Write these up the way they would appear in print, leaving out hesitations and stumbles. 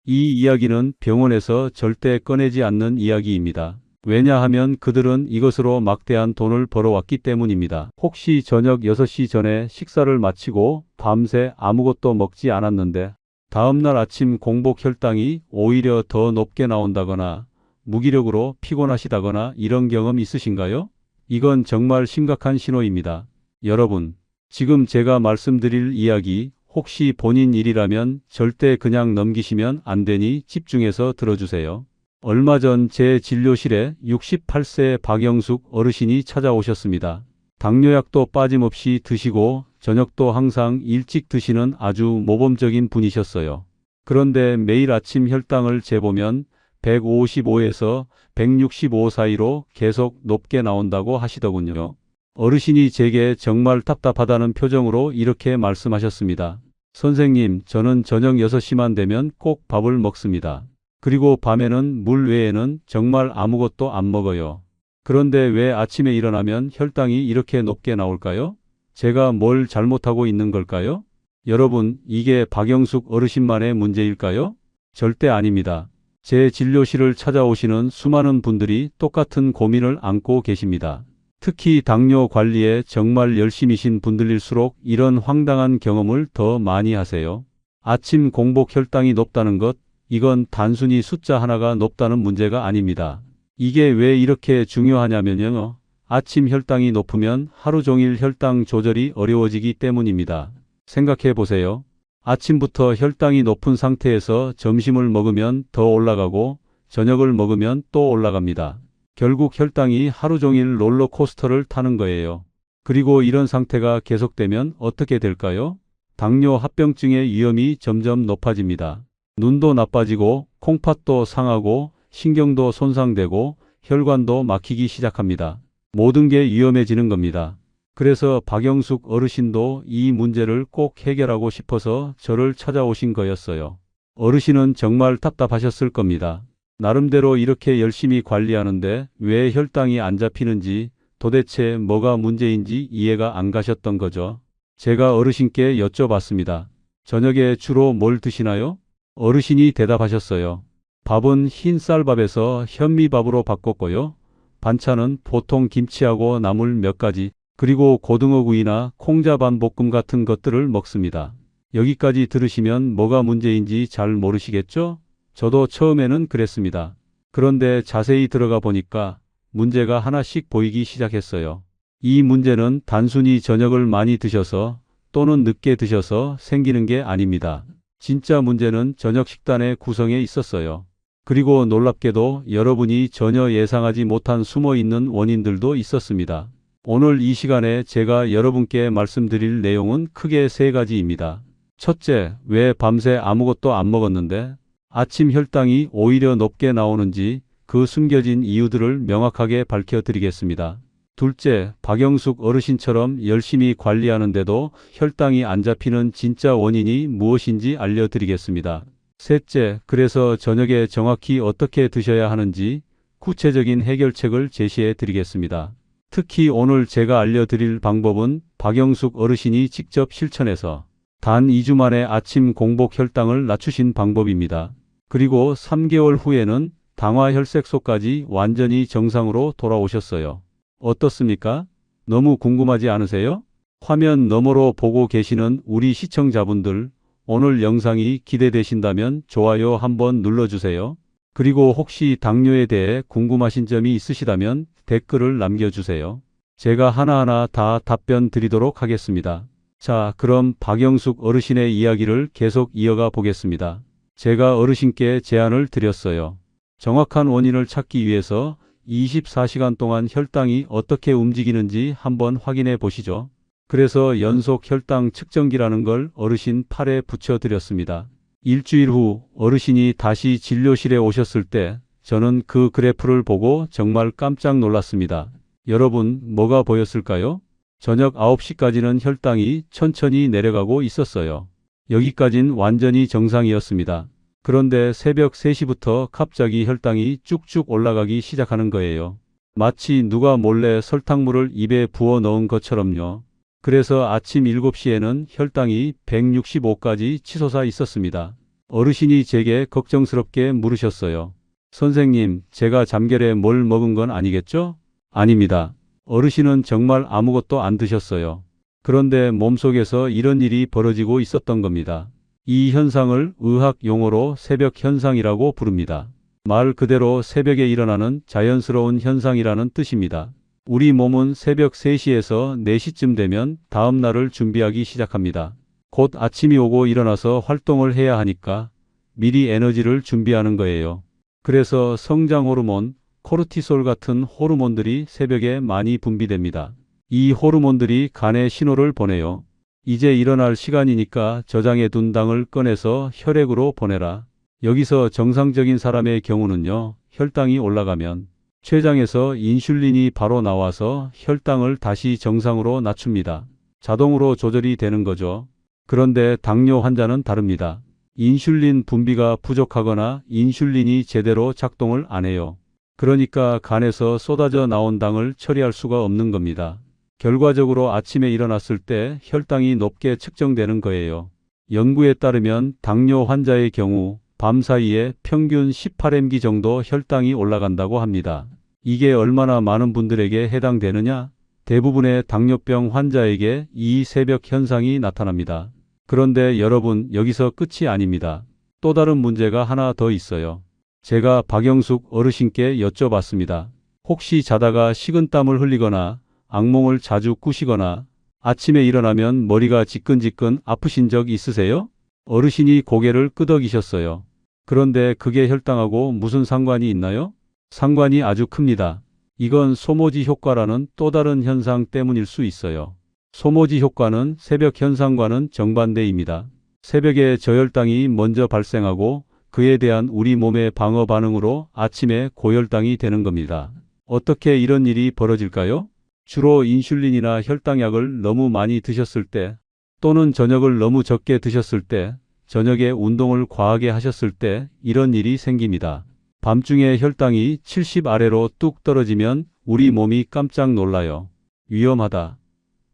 이 이야기는 병원에서 절대 꺼내지 않는 이야기입니다. 왜냐하면 그들은 이것으로 막대한 돈을 벌어왔기 때문입니다. 혹시 저녁 6시 전에 식사를 마치고 밤새 아무것도 먹지 않았는데 다음날 아침 공복 혈당이 오히려 더 높게 나온다거나 무기력으로 피곤하시다거나 이런 경험 있으신가요? 이건 정말 심각한 신호입니다. 여러분, 지금 제가 말씀드릴 이야기 혹시 본인 일이라면 절대 그냥 넘기시면 안 되니 집중해서 들어주세요. 얼마 전 제 진료실에 68세 박영숙 어르신이 찾아오셨습니다. 당뇨약도 빠짐없이 드시고 저녁도 항상 일찍 드시는 아주 모범적인 분이셨어요. 그런데 매일 아침 혈당을 재보면 155에서 165 사이로 계속 높게 나온다고 하시더군요. 어르신이 제게 정말 답답하다는 표정으로 이렇게 말씀하셨습니다. 선생님, 저는 저녁 6시만 되면 꼭 밥을 먹습니다. 그리고 밤에는 물 외에는 정말 아무것도 안 먹어요. 그런데 왜 아침에 일어나면 혈당이 이렇게 높게 나올까요? 제가 뭘 잘못하고 있는 걸까요? 여러분, 이게 박영숙 어르신만의 문제일까요? 절대 아닙니다. 제 진료실을 찾아오시는 수많은 분들이 똑같은 고민을 안고 계십니다. 특히 당뇨 관리에 정말 열심이신 분들일수록 이런 황당한 경험을 더 많이 하세요. 아침 공복 혈당이 높다는 것, 이건 단순히 숫자 하나가 높다는 문제가 아닙니다. 이게 왜 이렇게 중요하냐면요. 아침 혈당이 높으면 하루 종일 혈당 조절이 어려워지기 때문입니다. 생각해 보세요. 아침부터 혈당이 높은 상태에서 점심을 먹으면 더 올라가고 저녁을 먹으면 또 올라갑니다. 결국 혈당이 하루 종일 롤러코스터를 타는 거예요. 그리고 이런 상태가 계속되면 어떻게 될까요? 당뇨 합병증의 위험이 점점 높아집니다. 눈도 나빠지고 콩팥도 상하고 신경도 손상되고 혈관도 막히기 시작합니다. 모든 게 위험해지는 겁니다. 그래서 박영숙 어르신도 이 문제를 꼭 해결하고 싶어서 저를 찾아오신 거였어요. 어르신은 정말 답답하셨을 겁니다. 나름대로 이렇게 열심히 관리하는데 왜 혈당이 안 잡히는지 도대체 뭐가 문제인지 이해가 안 가셨던 거죠. 제가 어르신께 여쭤봤습니다. 저녁에 주로 뭘 드시나요? 어르신이 대답하셨어요. 밥은 흰 쌀밥에서 현미밥으로 바꿨고요. 반찬은 보통 김치하고 나물 몇 가지, 그리고 고등어구이나 콩자반 볶음 같은 것들을 먹습니다. 여기까지 들으시면 뭐가 문제인지 잘 모르시겠죠? 저도 처음에는 그랬습니다. 그런데 자세히 들어가 보니까 문제가 하나씩 보이기 시작했어요. 이 문제는 단순히 저녁을 많이 드셔서 또는 늦게 드셔서 생기는 게 아닙니다. 진짜 문제는 저녁 식단의 구성에 있었어요. 그리고 놀랍게도 여러분이 전혀 예상하지 못한 숨어 있는 원인들도 있었습니다. 오늘 이 시간에 제가 여러분께 말씀드릴 내용은 크게 3가지입니다. 첫째, 왜 밤새 아무것도 안 먹었는데 아침 혈당이 오히려 높게 나오는지 그 숨겨진 이유들을 명확하게 밝혀드리겠습니다. 둘째, 박영숙 어르신처럼 열심히 관리하는데도 혈당이 안 잡히는 진짜 원인이 무엇인지 알려드리겠습니다. 셋째, 그래서 저녁에 정확히 어떻게 드셔야 하는지 구체적인 해결책을 제시해 드리겠습니다. 특히 오늘 제가 알려드릴 방법은 박영숙 어르신이 직접 실천해서 단 2주 만에 아침 공복 혈당을 낮추신 방법입니다. 그리고 3개월 후에는 당화혈색소까지 완전히 정상으로 돌아오셨어요. 어떻습니까? 너무 궁금하지 않으세요? 화면 너머로 보고 계시는 우리 시청자분들, 오늘 영상이 기대되신다면 좋아요 한번 눌러주세요. 그리고 혹시 당뇨에 대해 궁금하신 점이 있으시다면 댓글을 남겨주세요. 제가 하나하나 다 답변 드리도록 하겠습니다. 자, 그럼 박영숙 어르신의 이야기를 계속 이어가 보겠습니다. 제가 어르신께 제안을 드렸어요. 정확한 원인을 찾기 위해서 24시간 동안 혈당이 어떻게 움직이는지 한번 확인해 보시죠. 그래서 연속 혈당 측정기라는 걸 어르신 팔에 붙여드렸습니다. 일주일 후 어르신이 다시 진료실에 오셨을 때 저는 그 그래프를 보고 정말 깜짝 놀랐습니다. 여러분, 뭐가 보였을까요? 저녁 9시까지는 혈당이 천천히 내려가고 있었어요. 여기까진 완전히 정상이었습니다. 그런데 새벽 3시부터 갑자기 혈당이 쭉쭉 올라가기 시작하는 거예요. 마치 누가 몰래 설탕물을 입에 부어 넣은 것처럼요. 그래서 아침 7시에는 혈당이 165까지 치솟아 있었습니다. 어르신이 제게 걱정스럽게 물으셨어요. 선생님, 제가 잠결에 뭘 먹은 건 아니겠죠? 아닙니다. 어르신은 정말 아무것도 안 드셨어요. 그런데 몸속에서 이런 일이 벌어지고 있었던 겁니다. 이 현상을 의학 용어로 새벽 현상이라고 부릅니다. 말 그대로 새벽에 일어나는 자연스러운 현상이라는 뜻입니다. 우리 몸은 새벽 3시에서 4시쯤 되면 다음 날을 준비하기 시작합니다. 곧 아침이 오고 일어나서 활동을 해야 하니까 미리 에너지를 준비하는 거예요. 그래서 성장 호르몬, 코르티솔 같은 호르몬들이 새벽에 많이 분비됩니다. 이 호르몬들이 간에 신호를 보내요. 이제 일어날 시간이니까 저장해 둔 당을 꺼내서 혈액으로 보내라. 여기서 정상적인 사람의 경우는요, 혈당이 올라가면 췌장에서 인슐린이 바로 나와서 혈당을 다시 정상으로 낮춥니다. 자동으로 조절이 되는 거죠. 그런데 당뇨 환자는 다릅니다. 인슐린 분비가 부족하거나 인슐린이 제대로 작동을 안 해요. 그러니까 간에서 쏟아져 나온 당을 처리할 수가 없는 겁니다. 결과적으로 아침에 일어났을 때 혈당이 높게 측정되는 거예요. 연구에 따르면 당뇨 환자의 경우 밤 사이에 평균 18mg 정도 혈당이 올라간다고 합니다. 이게 얼마나 많은 분들에게 해당되느냐? 대부분의 당뇨병 환자에게 이 새벽 현상이 나타납니다. 그런데 여러분, 여기서 끝이 아닙니다. 또 다른 문제가 하나 더 있어요. 제가 박영숙 어르신께 여쭤봤습니다. 혹시 자다가 식은땀을 흘리거나 악몽을 자주 꾸시거나 아침에 일어나면 머리가 지끈지끈 아프신 적 있으세요? 어르신이 고개를 끄덕이셨어요. 그런데 그게 혈당하고 무슨 상관이 있나요? 상관이 아주 큽니다. 이건 소모지 효과라는 또 다른 현상 때문일 수 있어요. 소모지 효과는 새벽 현상과는 정반대입니다. 새벽에 저혈당이 먼저 발생하고 그에 대한 우리 몸의 방어 반응으로 아침에 고혈당이 되는 겁니다. 어떻게 이런 일이 벌어질까요? 주로 인슐린이나 혈당약을 너무 많이 드셨을 때 또는 저녁을 너무 적게 드셨을 때, 저녁에 운동을 과하게 하셨을 때 이런 일이 생깁니다. 밤중에 혈당이 70 아래로 뚝 떨어지면 우리 몸이 깜짝 놀라요. 위험하다.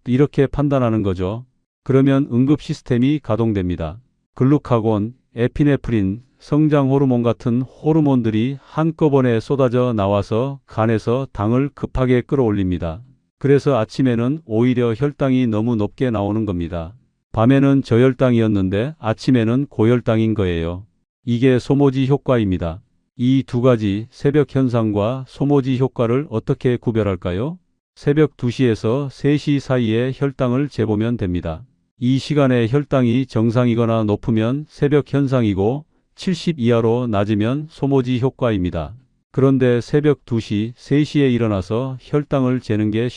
이렇게 판단하는 거죠. 그러면 응급 시스템이 가동됩니다. 글루카곤, 에피네프린, 성장 호르몬 같은 호르몬들이 한꺼번에 쏟아져 나와서 간에서 당을 급하게 끌어올립니다. 그래서 아침에는 오히려 혈당이 너무 높게 나오는 겁니다. 밤에는 저혈당이었는데 아침에는 고혈당인 거예요. 이게 소모지 효과입니다. 이 두 가지 새벽 현상과 소모지 효과를 어떻게 구별할까요? 새벽 2시에서 3시 사이에 혈당을 재보면 됩니다. 이 시간에 혈당이 정상이거나 높으면 새벽 현상이고 70 이하로 낮으면 소모지 효과입니다. 그런데 새벽 2시, 3시에 일어나서 혈당을 재는 게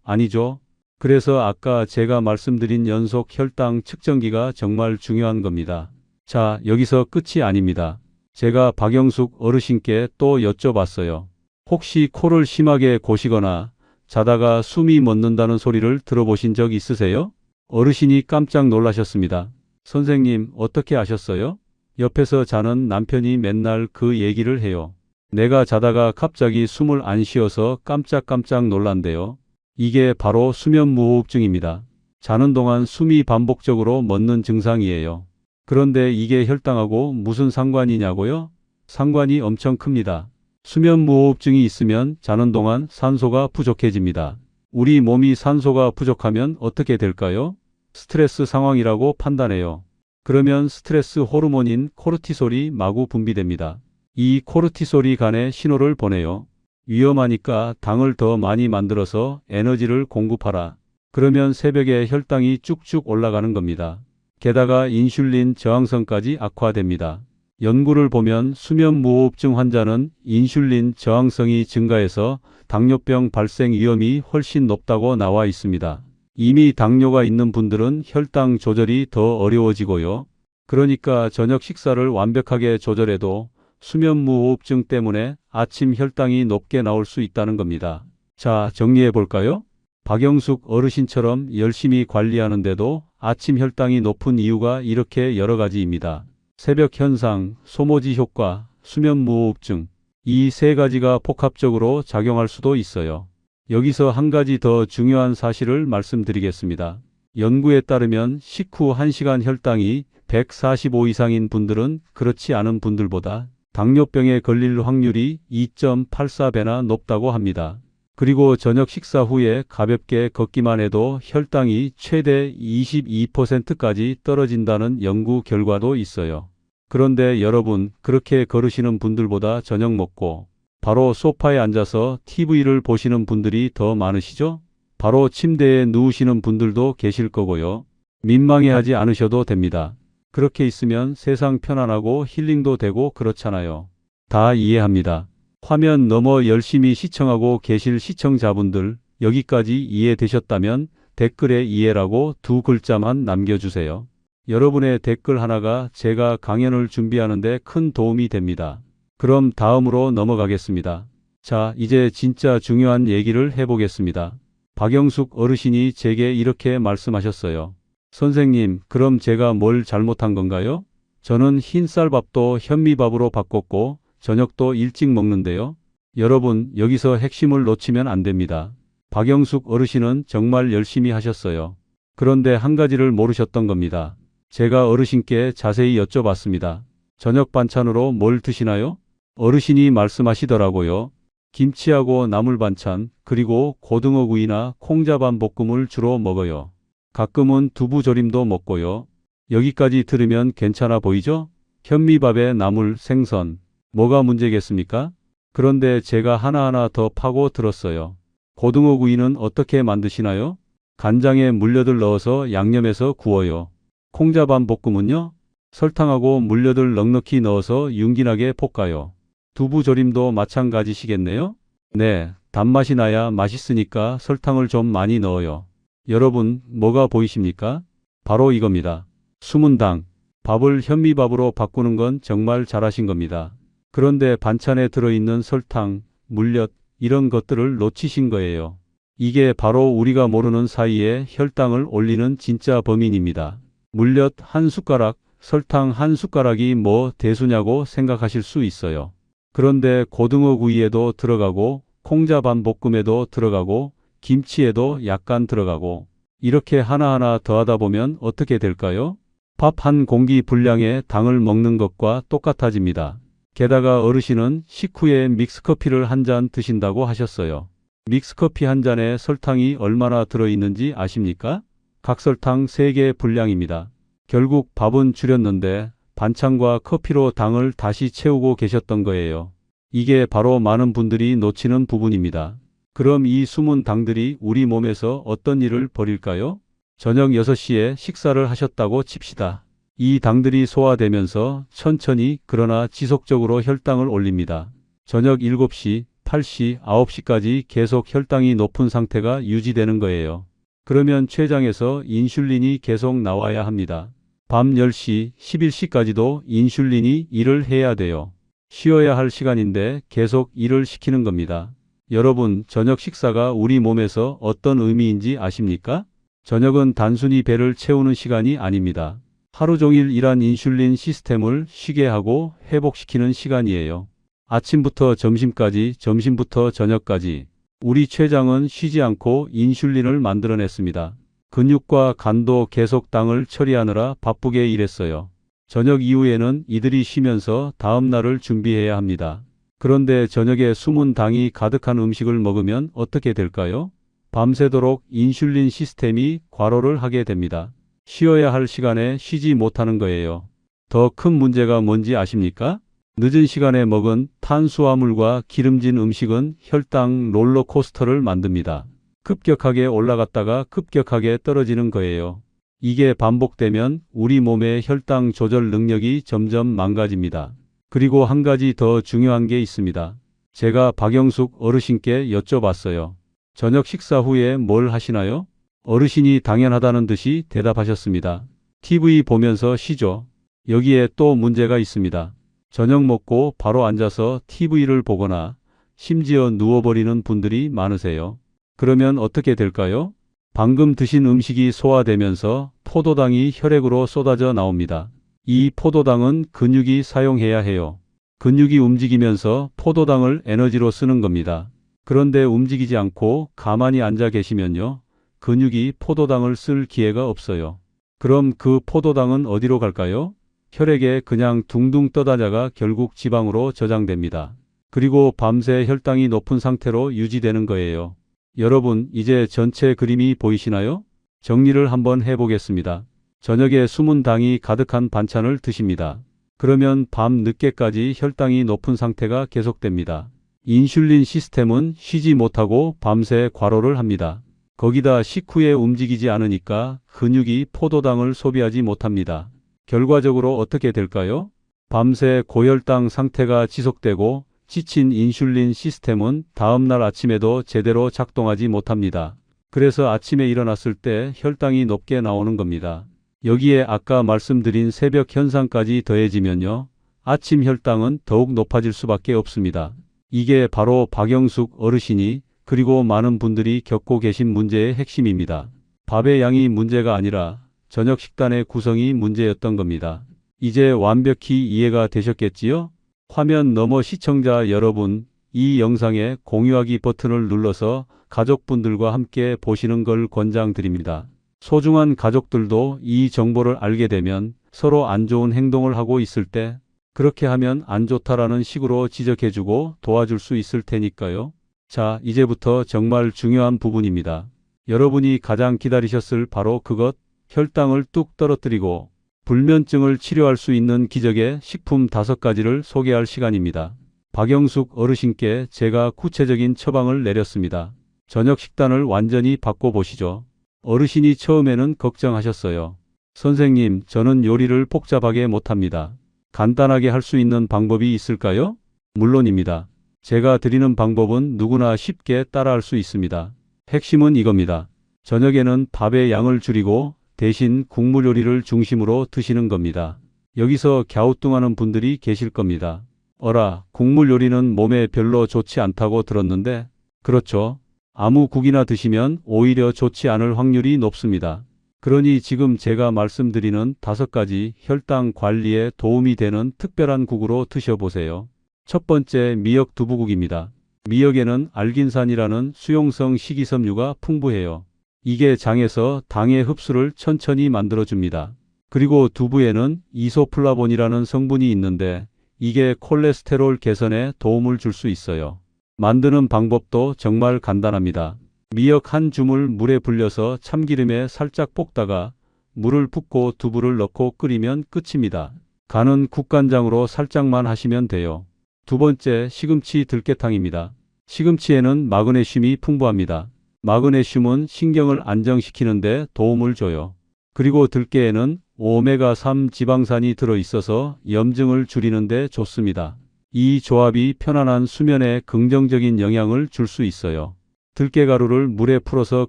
아니죠. 그래서 아까 제가 말씀드린 연속 혈당 측정기가 정말 중요한 겁니다. 자, 여기서 끝이 아닙니다. 제가 박영숙 어르신께 또 여쭤봤어요. 혹시 코를 심하게 고시거나 자다가 숨이 멎는다는 소리를 들어보신 적 있으세요? 어르신이 깜짝 놀라셨습니다. 선생님, 어떻게 아셨어요? 옆에서 자는 남편이 맨날 그 얘기를 해요. 내가 자다가 갑자기 숨을 안 쉬어서 깜짝깜짝 놀란대요. 이게 바로 수면무호흡증입니다. 자는 동안 숨이 반복적으로 멎는 증상이에요. 그런데 이게 혈당하고 무슨 상관이냐고요? 상관이 엄청 큽니다. 수면무호흡증이 있으면 자는 동안 산소가 부족해집니다. 우리 몸이 산소가 부족하면 어떻게 될까요? 스트레스 상황이라고 판단해요. 그러면 스트레스 호르몬인 코르티솔이 마구 분비됩니다. 이 코르티솔이 간에 신호를 보내요. 위험하니까 당을 더 많이 만들어서 에너지를 공급하라. 그러면 새벽에 혈당이 쭉쭉 올라가는 겁니다. 게다가 인슐린 저항성까지 악화됩니다. 연구를 보면 수면무호흡증 환자는 인슐린 저항성이 증가해서 당뇨병 발생 위험이 훨씬 높다고 나와 있습니다. 이미 당뇨가 있는 분들은 혈당 조절이 더 어려워지고요. 그러니까 저녁 식사를 완벽하게 조절해도 수면무호흡증 때문에 아침 혈당이 높게 나올 수 있다는 겁니다. 자, 정리해 볼까요? 박영숙 어르신처럼 열심히 관리하는데도 아침 혈당이 높은 이유가 이렇게 여러 가지입니다. 새벽 현상, 소모지 효과, 수면무호흡증, 이 세 가지가 복합적으로 작용할 수도 있어요. 여기서 한 가지 더 중요한 사실을 말씀드리겠습니다. 연구에 따르면 식후 1시간 혈당이 145 이상인 분들은 그렇지 않은 분들보다 당뇨병에 걸릴 확률이 2.84배나 높다고 합니다. 그리고 저녁 식사 후에 가볍게 걷기만 해도 혈당이 최대 22%까지 떨어진다는 연구 결과도 있어요. 그런데 여러분, 그렇게 걸으시는 분들보다 저녁 먹고 바로 소파에 앉아서 TV를 보시는 분들이 더 많으시죠? 바로 침대에 누우시는 분들도 계실 거고요. 민망해하지 않으셔도 됩니다. 그렇게 있으면 세상 편안하고 힐링도 되고 그렇잖아요. 다 이해합니다. 화면 너머 열심히 시청하고 계실 시청자분들, 여기까지 이해되셨다면 댓글에 이해라고 2글자만 남겨주세요. 여러분의 댓글 하나가 제가 강연을 준비하는데 큰 도움이 됩니다. 그럼 다음으로 넘어가겠습니다. 자, 이제 진짜 중요한 얘기를 해보겠습니다. 박영숙 어르신이 제게 이렇게 말씀하셨어요. 선생님, 그럼 제가 뭘 잘못한 건가요? 저는 흰쌀밥도 현미밥으로 바꿨고 저녁도 일찍 먹는데요. 여러분, 여기서 핵심을 놓치면 안 됩니다. 박영숙 어르신은 정말 열심히 하셨어요. 그런데 한 가지를 모르셨던 겁니다. 제가 어르신께 자세히 여쭤봤습니다. 저녁 반찬으로 뭘 드시나요? 어르신이 말씀하시더라고요. 김치하고 나물 반찬, 그리고 고등어구이나 콩자반 볶음을 주로 먹어요. 가끔은 두부조림도 먹고요. 여기까지 들으면 괜찮아 보이죠? 현미밥에 나물, 생선. 뭐가 문제겠습니까? 그런데 제가 하나하나 더 파고 들었어요. 고등어구이는 어떻게 만드시나요? 간장에 물엿을 넣어서 양념해서 구워요. 콩자반 볶음은요? 설탕하고 물엿을 넉넉히 넣어서 윤기나게 볶아요. 두부조림도 마찬가지시겠네요? 네, 단맛이 나야 맛있으니까 설탕을 좀 많이 넣어요. 여러분, 뭐가 보이십니까? 바로 이겁니다. 숨은 당. 밥을 현미밥으로 바꾸는 건 정말 잘하신 겁니다. 그런데 반찬에 들어있는 설탕, 물엿, 이런 것들을 놓치신 거예요. 이게 바로 우리가 모르는 사이에 혈당을 올리는 진짜 범인입니다. 물엿 한 숟가락, 설탕 한 숟가락이 뭐 대수냐고 생각하실 수 있어요. 그런데 고등어 구이에도 들어가고 콩자반 볶음에도 들어가고 김치에도 약간 들어가고 이렇게 하나하나 더하다 보면 어떻게 될까요? 밥 한 공기 분량의 당을 먹는 것과 똑같아집니다. 게다가 어르신은 식후에 믹스커피를 한 잔 드신다고 하셨어요. 믹스커피 한 잔에 설탕이 얼마나 들어있는지 아십니까? 각설탕 3개 분량입니다. 결국 밥은 줄였는데 반찬과 커피로 당을 다시 채우고 계셨던 거예요. 이게 바로 많은 분들이 놓치는 부분입니다. 그럼 이 숨은 당들이 우리 몸에서 어떤 일을 벌일까요? 저녁 6시에 식사를 하셨다고 칩시다. 이 당들이 소화되면서 천천히 그러나 지속적으로 혈당을 올립니다. 저녁 7시, 8시, 9시까지 계속 혈당이 높은 상태가 유지되는 거예요. 그러면 췌장에서 인슐린이 계속 나와야 합니다. 밤 10시, 11시까지도 인슐린이 일을 해야 돼요. 쉬어야 할 시간인데 계속 일을 시키는 겁니다. 여러분, 저녁 식사가 우리 몸에서 어떤 의미인지 아십니까? 저녁은 단순히 배를 채우는 시간이 아닙니다. 하루 종일 일한 인슐린 시스템을 쉬게 하고 회복시키는 시간이에요. 아침부터 점심까지, 점심부터 저녁까지 우리 췌장은 쉬지 않고 인슐린을 만들어냈습니다. 근육과 간도 계속 당을 처리하느라 바쁘게 일했어요. 저녁 이후에는 이들이 쉬면서 다음 날을 준비해야 합니다. 그런데 저녁에 숨은 당이 가득한 음식을 먹으면 어떻게 될까요? 밤새도록 인슐린 시스템이 과로를 하게 됩니다. 쉬어야 할 시간에 쉬지 못하는 거예요. 더 큰 문제가 뭔지 아십니까? 늦은 시간에 먹은 탄수화물과 기름진 음식은 혈당 롤러코스터를 만듭니다. 급격하게 올라갔다가 급격하게 떨어지는 거예요. 이게 반복되면 우리 몸의 혈당 조절 능력이 점점 망가집니다. 그리고 한 가지 더 중요한 게 있습니다. 제가 박영숙 어르신께 여쭤봤어요. 저녁 식사 후에 뭘 하시나요? 어르신이 당연하다는 듯이 대답하셨습니다. TV 보면서 쉬죠. 여기에 또 문제가 있습니다. 저녁 먹고 바로 앉아서 TV를 보거나 심지어 누워버리는 분들이 많으세요. 그러면 어떻게 될까요? 방금 드신 음식이 소화되면서 포도당이 혈액으로 쏟아져 나옵니다. 이 포도당은 근육이 사용해야 해요. 근육이 움직이면서 포도당을 에너지로 쓰는 겁니다. 그런데 움직이지 않고 가만히 앉아 계시면요. 근육이 포도당을 쓸 기회가 없어요. 그럼 그 포도당은 어디로 갈까요? 혈액에 그냥 둥둥 떠다녀가 결국 지방으로 저장됩니다. 그리고 밤새 혈당이 높은 상태로 유지되는 거예요. 여러분, 이제 전체 그림이 보이시나요? 정리를 한번 해보겠습니다. 저녁에 숨은 당이 가득한 반찬을 드십니다. 그러면 밤 늦게까지 혈당이 높은 상태가 계속됩니다. 인슐린 시스템은 쉬지 못하고 밤새 과로를 합니다. 거기다 식후에 움직이지 않으니까 근육이 포도당을 소비하지 못합니다. 결과적으로 어떻게 될까요? 밤새 고혈당 상태가 지속되고 지친 인슐린 시스템은 다음날 아침에도 제대로 작동하지 못합니다. 그래서 아침에 일어났을 때 혈당이 높게 나오는 겁니다. 여기에 아까 말씀드린 새벽 현상까지 더해지면요. 아침 혈당은 더욱 높아질 수밖에 없습니다. 이게 바로 박영숙 어르신이 그리고 많은 분들이 겪고 계신 문제의 핵심입니다. 밥의 양이 문제가 아니라 저녁 식단의 구성이 문제였던 겁니다. 이제 완벽히 이해가 되셨겠지요? 화면 너머 시청자 여러분, 이 영상의 공유하기 버튼을 눌러서 가족분들과 함께 보시는 걸 권장드립니다. 소중한 가족들도 이 정보를 알게 되면 서로 안 좋은 행동을 하고 있을 때 그렇게 하면 안 좋다라는 식으로 지적해주고 도와줄 수 있을 테니까요. 자, 이제부터 정말 중요한 부분입니다. 여러분이 가장 기다리셨을 바로 그것, 혈당을 뚝 떨어뜨리고 불면증을 치료할 수 있는 기적의 식품 5가지를 소개할 시간입니다. 박영숙 어르신께 제가 구체적인 처방을 내렸습니다. 저녁 식단을 완전히 바꿔보시죠. 어르신이 처음에는 걱정하셨어요. 선생님, 저는 요리를 복잡하게 못합니다. 간단하게 할 수 있는 방법이 있을까요? 물론입니다. 제가 드리는 방법은 누구나 쉽게 따라할 수 있습니다. 핵심은 이겁니다. 저녁에는 밥의 양을 줄이고 대신 국물 요리를 중심으로 드시는 겁니다. 여기서 갸우뚱하는 분들이 계실 겁니다. 어라, 국물 요리는 몸에 별로 좋지 않다고 들었는데. 그렇죠. 아무 국이나 드시면 오히려 좋지 않을 확률이 높습니다. 그러니 지금 제가 말씀드리는 5가지 혈당 관리에 도움이 되는 특별한 국으로 드셔보세요. 첫 번째, 미역 두부국입니다. 미역에는 알긴산이라는 수용성 식이섬유가 풍부해요. 이게 장에서 당의 흡수를 천천히 만들어줍니다. 그리고 두부에는 이소플라본이라는 성분이 있는데 이게 콜레스테롤 개선에 도움을 줄 수 있어요. 만드는 방법도 정말 간단합니다. 미역 한 줌을 물에 불려서 참기름에 살짝 볶다가 물을 붓고 두부를 넣고 끓이면 끝입니다. 간은 국간장으로 살짝만 하시면 돼요. 두 번째, 시금치 들깨탕입니다. 시금치에는 마그네슘이 풍부합니다. 마그네슘은 신경을 안정시키는 데 도움을 줘요. 그리고 들깨에는 오메가3 지방산이 들어있어서 염증을 줄이는 데 좋습니다. 이 조합이 편안한 수면에 긍정적인 영향을 줄 수 있어요. 들깨가루를 물에 풀어서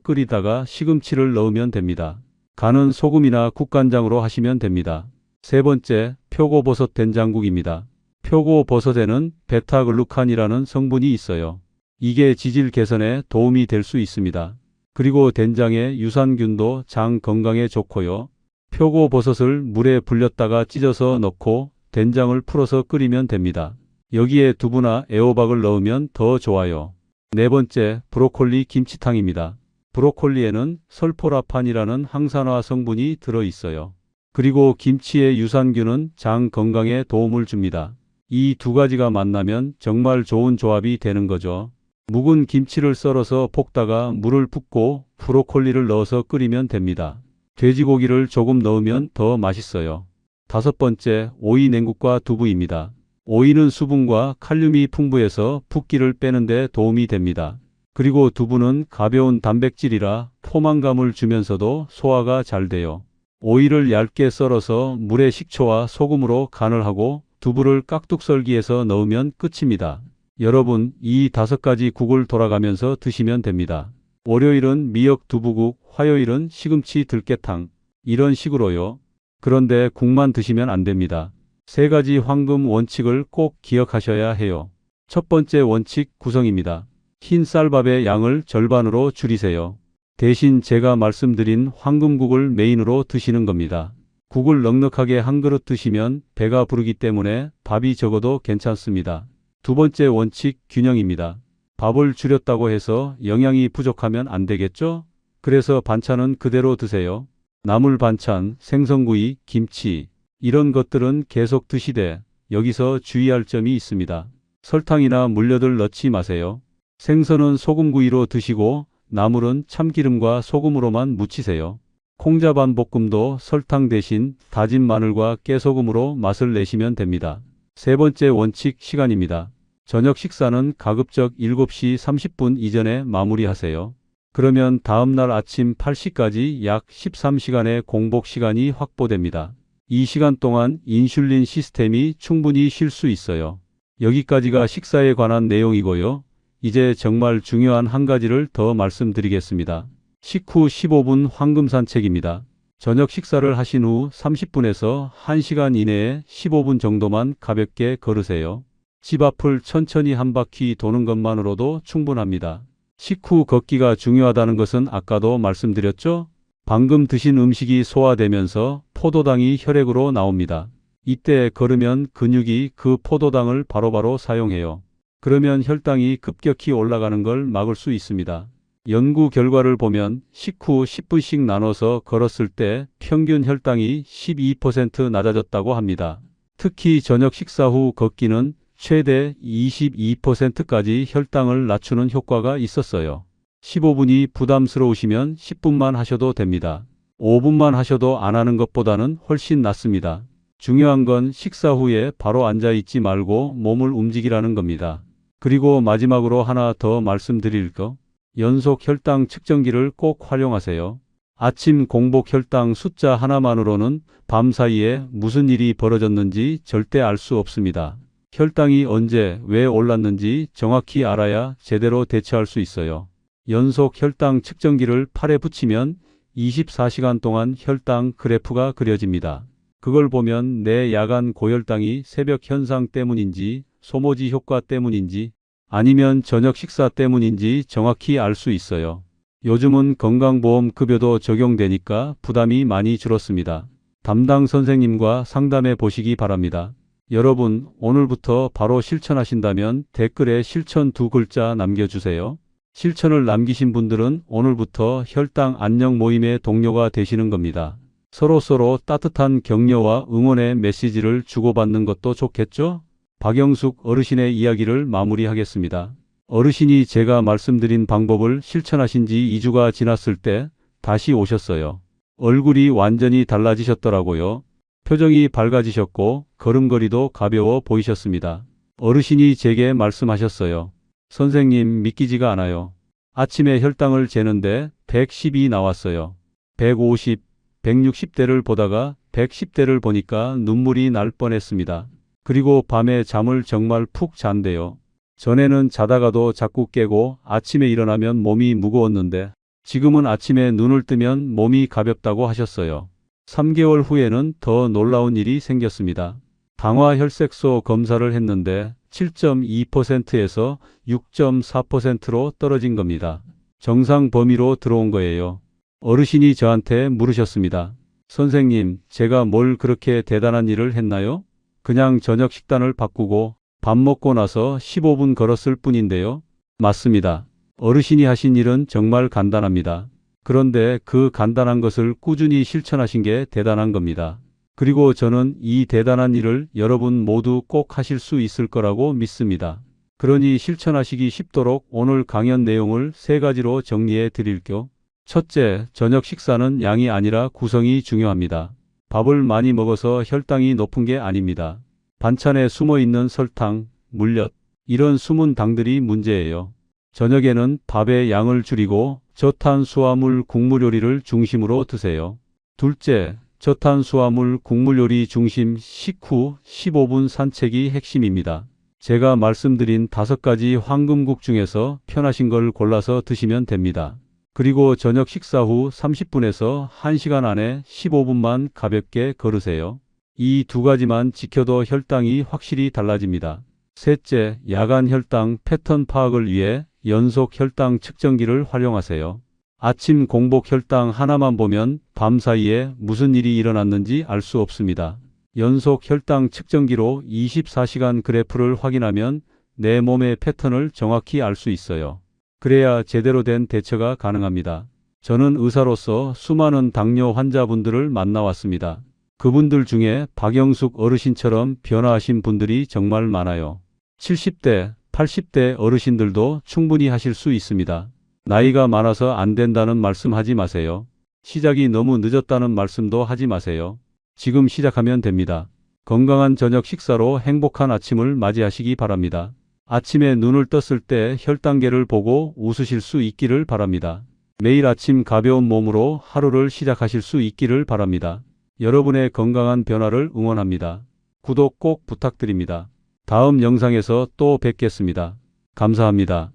끓이다가 시금치를 넣으면 됩니다. 간은 소금이나 국간장으로 하시면 됩니다. 세 번째, 표고버섯 된장국입니다. 표고버섯에는 베타글루칸이라는 성분이 있어요. 이게 지질 개선에 도움이 될 수 있습니다. 그리고 된장의 유산균도 장 건강에 좋고요. 표고버섯을 물에 불렸다가 찢어서 넣고 된장을 풀어서 끓이면 됩니다. 여기에 두부나 애호박을 넣으면 더 좋아요. 네 번째, 브로콜리 김치탕입니다. 브로콜리에는 설포라판이라는 항산화 성분이 들어있어요. 그리고 김치의 유산균은 장 건강에 도움을 줍니다. 이 2가지가 만나면 정말 좋은 조합이 되는 거죠. 묵은 김치를 썰어서 볶다가 물을 붓고 브로콜리를 넣어서 끓이면 됩니다. 돼지고기를 조금 넣으면 더 맛있어요. 5번째, 오이 냉국과 두부입니다. 오이는 수분과 칼륨이 풍부해서 붓기를 빼는 데 도움이 됩니다. 그리고 두부는 가벼운 단백질이라 포만감을 주면서도 소화가 잘 돼요. 오이를 얇게 썰어서 물에 식초와 소금으로 간을 하고 두부를 깍둑썰기해서 넣으면 끝입니다. 여러분, 이 5가지 국을 돌아가면서 드시면 됩니다. 월요일은 미역 두부국, 화요일은 시금치 들깨탕. 이런 식으로요. 그런데 국만 드시면 안 됩니다. 3가지 황금 원칙을 꼭 기억하셔야 해요. 첫 번째 원칙, 구성입니다. 흰 쌀밥의 양을 절반으로 줄이세요. 대신 제가 말씀드린 황금국을 메인으로 드시는 겁니다. 국을 넉넉하게 한 그릇 드시면 배가 부르기 때문에 밥이 적어도 괜찮습니다. 두 번째 원칙, 균형입니다. 밥을 줄였다고 해서 영양이 부족하면 안 되겠죠? 그래서 반찬은 그대로 드세요. 나물 반찬, 생선구이, 김치 이런 것들은 계속 드시되 여기서 주의할 점이 있습니다. 설탕이나 물엿을 넣지 마세요. 생선은 소금구이로 드시고 나물은 참기름과 소금으로만 무치세요. 콩자반볶음도 설탕 대신 다진 마늘과 깨소금으로 맛을 내시면 됩니다. 세 번째 원칙 시간입니다. 저녁 식사는 가급적 7시 30분 이전에 마무리하세요. 그러면 다음날 아침 8시까지 약 13시간의 공복 시간이 확보됩니다. 이 시간 동안 인슐린 시스템이 충분히 쉴 수 있어요. 여기까지가 식사에 관한 내용이고요. 이제 정말 중요한 한 가지를 더 말씀드리겠습니다. 식후 15분 황금 산책입니다. 저녁 식사를 하신 후 30분에서 1시간 이내에 15분 정도만 가볍게 걸으세요. 집 앞을 천천히 한 바퀴 도는 것만으로도 충분합니다. 식후 걷기가 중요하다는 것은 아까도 말씀드렸죠? 방금 드신 음식이 소화되면서 포도당이 혈액으로 나옵니다. 이때 걸으면 근육이 그 포도당을 바로바로 사용해요. 그러면 혈당이 급격히 올라가는 걸 막을 수 있습니다. 연구 결과를 보면 식후 10분씩 나눠서 걸었을 때 평균 혈당이 12% 낮아졌다고 합니다. 특히 저녁 식사 후 걷기는 최대 22%까지 혈당을 낮추는 효과가 있었어요. 15분이 부담스러우시면 10분만 하셔도 됩니다. 5분만 하셔도 안 하는 것보다는 훨씬 낫습니다. 중요한 건 식사 후에 바로 앉아 있지 말고 몸을 움직이라는 겁니다. 그리고 마지막으로 하나 더 말씀드릴 거. 연속 혈당 측정기를 꼭 활용하세요. 아침 공복 혈당 숫자 하나만으로는 밤 사이에 무슨 일이 벌어졌는지 절대 알 수 없습니다. 혈당이 언제, 왜 올랐는지 정확히 알아야 제대로 대처할 수 있어요. 연속 혈당 측정기를 팔에 붙이면 24시간 동안 혈당 그래프가 그려집니다. 그걸 보면 내 야간 고혈당이 새벽 현상 때문인지, 소모지 효과 때문인지, 아니면 저녁 식사 때문인지 정확히 알 수 있어요. 요즘은 건강보험 급여도 적용되니까 부담이 많이 줄었습니다. 담당 선생님과 상담해 보시기 바랍니다. 여러분, 오늘부터 바로 실천하신다면 댓글에 실천 2글자 남겨주세요. 실천을 남기신 분들은 오늘부터 혈당 안녕 모임의 동료가 되시는 겁니다. 서로서로 따뜻한 격려와 응원의 메시지를 주고받는 것도 좋겠죠? 박영숙 어르신의 이야기를 마무리하겠습니다. 어르신이 제가 말씀드린 방법을 실천하신 지 2주가 지났을 때 다시 오셨어요. 얼굴이 완전히 달라지셨더라고요. 표정이 밝아지셨고 걸음걸이도 가벼워 보이셨습니다. 어르신이 제게 말씀하셨어요. 선생님, 믿기지가 않아요. 아침에 혈당을 재는데 110이 나왔어요. 150, 160대를 보다가 110대를 보니까 눈물이 날 뻔했습니다. 그리고 밤에 잠을 정말 푹 잔대요. 전에는 자다가도 자꾸 깨고 아침에 일어나면 몸이 무거웠는데 지금은 아침에 눈을 뜨면 몸이 가볍다고 하셨어요. 3개월 후에는 더 놀라운 일이 생겼습니다. 당화혈색소 검사를 했는데 7.2%에서 6.4%로 떨어진 겁니다. 정상 범위로 들어온 거예요. 어르신이 저한테 물으셨습니다. 선생님, 제가 뭘 그렇게 대단한 일을 했나요? 그냥 저녁 식단을 바꾸고 밥 먹고 나서 15분 걸었을 뿐인데요. 맞습니다. 어르신이 하신 일은 정말 간단합니다. 그런데 그 간단한 것을 꾸준히 실천하신 게 대단한 겁니다. 그리고 저는 이 대단한 일을 여러분 모두 꼭 하실 수 있을 거라고 믿습니다. 그러니 실천하시기 쉽도록 오늘 강연 내용을 3가지로 정리해 드릴게요. 첫째, 저녁 식사는 양이 아니라 구성이 중요합니다. 밥을 많이 먹어서 혈당이 높은 게 아닙니다. 반찬에 숨어있는 설탕, 물엿, 이런 숨은 당들이 문제예요. 저녁에는 밥의 양을 줄이고 저탄수화물 국물 요리를 중심으로 드세요. 둘째, 저탄수화물 국물 요리 중심 식후 15분 산책이 핵심입니다. 제가 말씀드린 5가지 황금국 중에서 편하신 걸 골라서 드시면 됩니다. 그리고 저녁 식사 후 30분에서 1시간 안에 15분만 가볍게 걸으세요. 이 2가지만 지켜도 혈당이 확실히 달라집니다. 셋째, 야간 혈당 패턴 파악을 위해 연속 혈당 측정기를 활용하세요. 아침 공복 혈당 하나만 보면 밤 사이에 무슨 일이 일어났는지 알 수 없습니다. 연속 혈당 측정기로 24시간 그래프를 확인하면 내 몸의 패턴을 정확히 알 수 있어요. 그래야 제대로 된 대처가 가능합니다. 저는 의사로서 수많은 당뇨 환자분들을 만나왔습니다. 그분들 중에 박영숙 어르신처럼 변화하신 분들이 정말 많아요. 70대, 80대 어르신들도 충분히 하실 수 있습니다. 나이가 많아서 안 된다는 말씀 하지 마세요. 시작이 너무 늦었다는 말씀도 하지 마세요. 지금 시작하면 됩니다. 건강한 저녁 식사로 행복한 아침을 맞이하시기 바랍니다. 아침에 눈을 떴을 때 혈당계를 보고 웃으실 수 있기를 바랍니다. 매일 아침 가벼운 몸으로 하루를 시작하실 수 있기를 바랍니다. 여러분의 건강한 변화를 응원합니다. 구독 꼭 부탁드립니다. 다음 영상에서 또 뵙겠습니다. 감사합니다.